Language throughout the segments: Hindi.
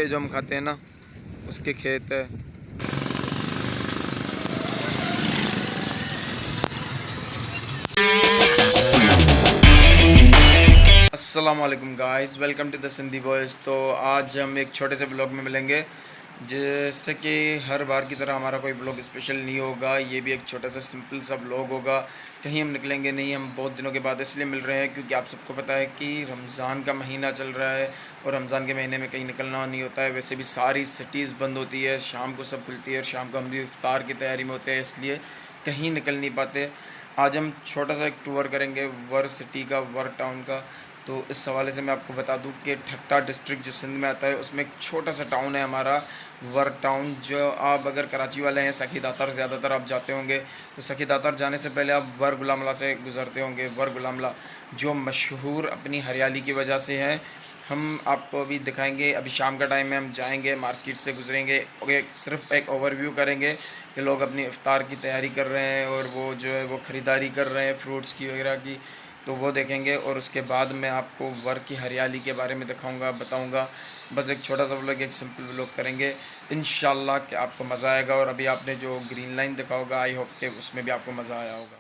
भुट्टे जो हम खाते हैं ना, उसके खेत है। अस्सलाम वालेकुम guys, welcome to the Sindhi boys. तो आज हम एक छोटे से ब्लॉग में मिलेंगे। जैसे कि हर बार की तरह हमारा कोई ब्लॉग स्पेशल नहीं होगा, ये भी एक छोटा सा सिंपल सा ब्लॉग होगा। कहीं हम निकलेंगे नहीं, हम बहुत दिनों के बाद इसलिए मिल रहे हैं क्योंकि आप सबको पता है कि रमज़ान का महीना चल रहा है और रमज़ान के महीने में कहीं निकलना नहीं होता है। वैसे भी सारी सिटीज़ बंद होती है, शाम को सब खुलती है और शाम को हम भी इफ्तार की तैयारी में होते हैं, इसलिए कहीं निकल नहीं पाते। आज हम छोटा सा एक टूर करेंगे वर सिटी का, वर टाउन का। तो इस हवाले से मैं आपको बता दूं कि ठट्टा डिस्ट्रिक्ट जो सिंध में आता है, उसमें एक छोटा सा टाउन है हमारा, वर टाउन। जो आप अगर कराची वाले हैं, सखी दातर ज़्यादातर आप जाते होंगे, तो सखी दातर जाने से पहले आप वर गुलामला से गुज़रते होंगे। वर गुलामला जो मशहूर अपनी हरियाली की वजह से है। हम आपको अभी दिखाएंगे, अभी शाम का टाइम में हम जाएंगे, मार्केट से गुजरेंगे, सिर्फ एक ओवरव्यू करेंगे कि लोग अपनी इफ्तार की तैयारी कर रहे हैं और वो जो है वो ख़रीदारी कर रहे हैं फ्रूट्स की वगैरह की, तो वो देखेंगे। और उसके बाद मैं आपको वर की हरियाली के बारे में दिखाऊंगा, बताऊंगा। बस एक छोटा सा व्लॉग, एक सिंपल व्लॉग करेंगे इंशाल्लाह कि आपको मज़ा आएगा। और अभी आपने जो ग्रीन लाइन देखा होगा, आई होप कि उसमें भी आपको मज़ा आया होगा।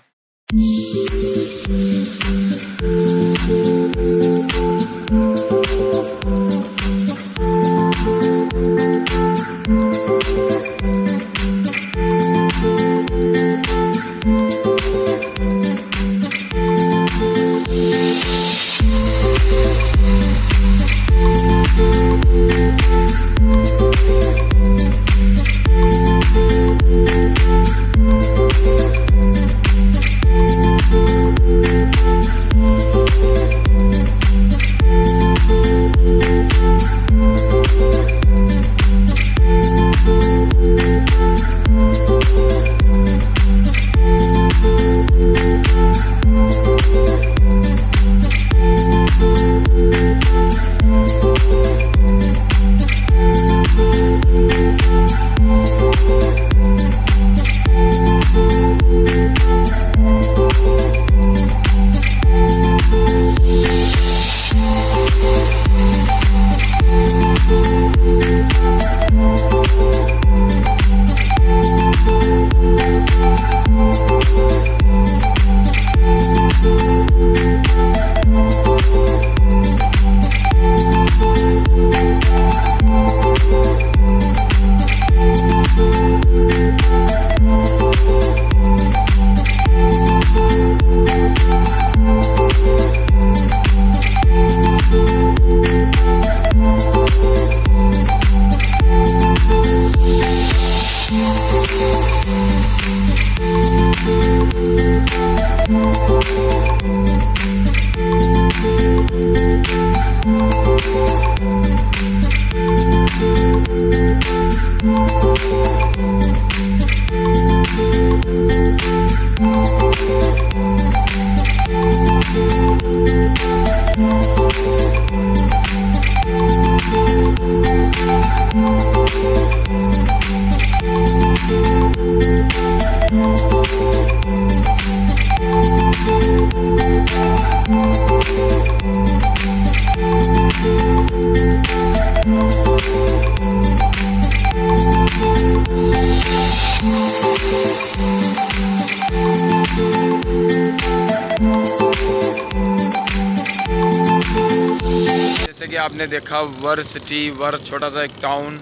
जैसे कि आपने देखा वर सिटी, वर छोटा सा एक टाउन,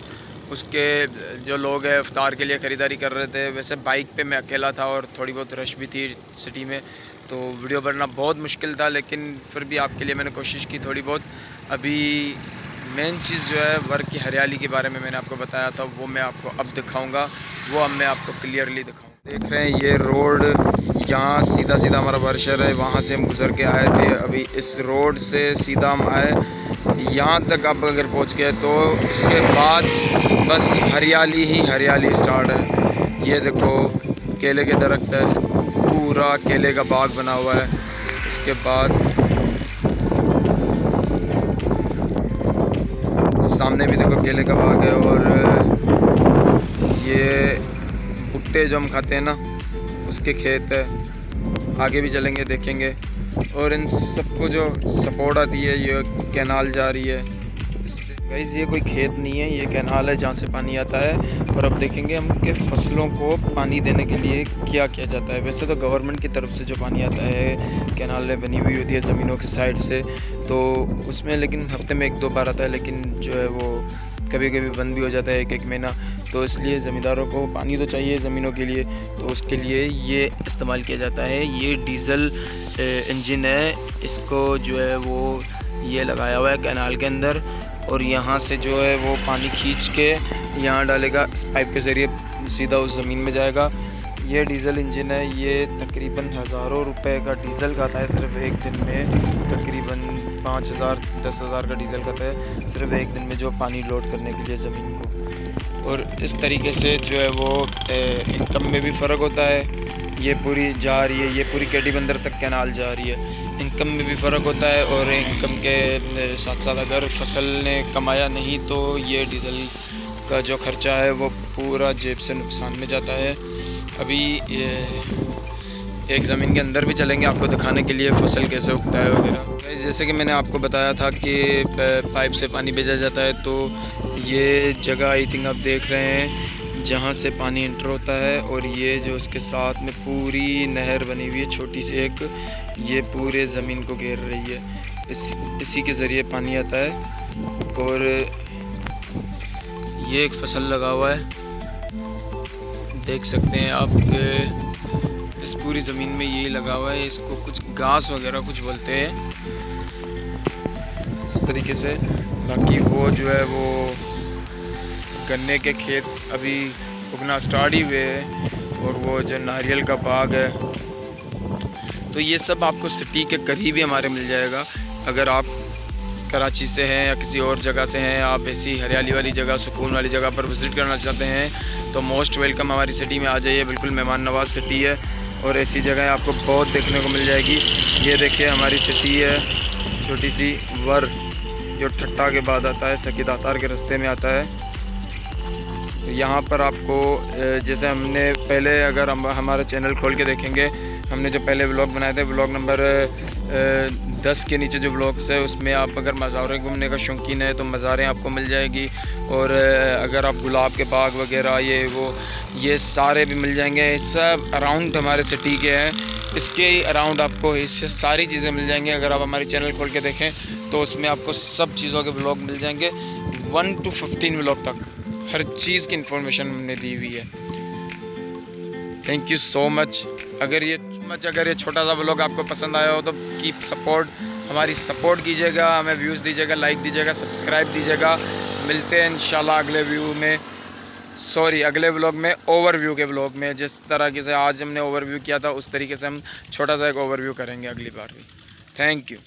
उसके जो लोग हैं इफ्तार के लिए ख़रीदारी कर रहे थे। वैसे बाइक पे मैं अकेला था और थोड़ी बहुत रश भी थी सिटी में, तो वीडियो बनाना बहुत मुश्किल था, लेकिन फिर भी आपके लिए मैंने कोशिश की थोड़ी बहुत। अभी मेन चीज़ जो है वर की हरियाली के बारे में मैंने आपको बताया था, वो मैं आपको अब दिखाऊँगा, वो अब मैं आपको क्लियरली दिखाऊँगा। देख रहे हैं ये रोड, यहाँ सीधा सीधा हमारा वर शहर है, वहाँ से हम गुज़र के आए थे। अभी इस रोड से सीधा हम आए, यहाँ तक आप अगर पहुँच गए तो उसके बाद बस हरियाली ही हरियाली स्टार्ट है। ये देखो केले के दरख्त है, पूरा केले का बाग बना हुआ है। इसके बाद सामने भी देखो केले का बाग है, और ये भुट्टे जो हम खाते हैं ना, उसके खेत है। आगे भी चलेंगे देखेंगे। और इन सबको जो सपोर्ट आती है, ये कैनाल जा रही है, इससे गाइस ये कोई खेत नहीं है, ये कैनाल है जहाँ से पानी आता है। और अब देखेंगे हम कि फसलों को पानी देने के लिए क्या किया जाता है। वैसे तो गवर्नमेंट की तरफ से जो पानी आता है, कैनालें बनी हुई होती है ज़मीनों की साइड से, तो उसमें लेकिन हफ्ते में 1-2 बार आता है, लेकिन जो है वो कभी कभी बंद भी हो जाता है 1-1 महीना। तो इसलिए ज़मींदारों को पानी तो चाहिए ज़मीनों के लिए, तो उसके लिए ये इस्तेमाल किया जाता है। ये डीज़ल इंजन है, इसको जो है वो ये लगाया हुआ है कैनाल के अंदर, और यहाँ से जो है वो पानी खींच के यहाँ डालेगा, इस पाइप के ज़रिए सीधा उस ज़मीन में जाएगा। ये डीज़ल इंजन है, ये तकरीबन हज़ारों रुपए का डीज़ल खाता है सिर्फ एक दिन में। तकरीबन 5,000 10,000 का डीज़ल खाता है सिर्फ एक दिन में, जो पानी लोड करने के लिए ज़मीन को। और इस तरीके से जो है वो इनकम में भी फ़र्क होता है। ये पूरी जा रही है, ये पूरी केडी बंदर तक कैनाल जा रही है, इनकम में भी फ़र्क होता है। और इनकम के साथ साथ अगर फसल ने कमाया नहीं तो ये डीज़ल का जो ख़र्चा है वो पूरा जेब से नुकसान में जाता है। अभी ये एक ज़मीन के अंदर भी चलेंगे आपको दिखाने के लिए फसल कैसे उगता है वगैरह। जैसे कि मैंने आपको बताया था कि पाइप से पानी भेजा जाता है, तो ये जगह आई थिंक आप देख रहे हैं जहाँ से पानी इंटर होता है, और ये जो इसके साथ में पूरी नहर बनी हुई है छोटी सी एक, ये पूरे ज़मीन को घेर रही है। इसी के ज़रिए पानी आता है। और ये एक फसल लगा हुआ है, देख सकते हैं आप, इस पूरी ज़मीन में यही लगा हुआ है। इसको कुछ घास वगैरह कुछ बोलते हैं इस तरीके से। बाकी वो जो है वो गन्ने के खेत अभी उगना स्टार्ट ही हुए हैं, और वो जो नारियल का बाग है, तो ये सब आपको सिटी के करीब ही हमारे मिल जाएगा। अगर आप कराची से हैं या किसी और जगह से हैं, आप ऐसी हरियाली वाली जगह, सुकून वाली जगह पर विज़िट करना चाहते हैं, तो मोस्ट वेलकम हमारी सिटी में आ जाइए। बिल्कुल मेहमान नवाज सिटी है, और ऐसी जगह आपको बहुत देखने को मिल जाएगी। ये देखिए हमारी सिटी है छोटी सी वर, जो ठट्टा के बाद आता है, सकीदातार के रास्ते में आता है। यहाँ पर आपको जैसे हमने पहले, अगर हम हमारा चैनल खोल के देखेंगे, हमने जो पहले व्लॉग बनाए थे, व्लॉग नंबर 10 के नीचे जो व्लॉग्स है, उसमें आप अगर मज़ारें घूमने का शौकीन है तो मज़ारें आपको मिल जाएगी। और अगर आप गुलाब के बाग वगैरह ये सारे भी मिल जाएंगे। सब अराउंड हमारे सिटी के हैं, इसके अराउंड आपको इससे सारी चीज़ें मिल जाएंगी। अगर आप हमारी चैनल खोल के देखें तो उसमें आपको सब चीज़ों के व्लॉग मिल जाएंगे, 1 to 15 व्लॉग तक हर चीज़ की इन्फॉर्मेशन हमने दी हुई है। Thank you so much. अगर ये छोटा सा व्लॉग आपको पसंद आया हो तो कीप सपोर्ट, हमारी सपोर्ट कीजिएगा, हमें व्यूज़ दीजिएगा, लाइक दीजिएगा, सब्सक्राइब दीजिएगा। मिलते हैं इंशाल्लाह अगले अगले व्लॉग में, ओवरव्यू के व्लॉग में। जिस तरीके से आज हमने ओवरव्यू किया था, उस तरीके से हम छोटा सा एक ओवरव्यू करेंगे अगली बार भी। Thank you.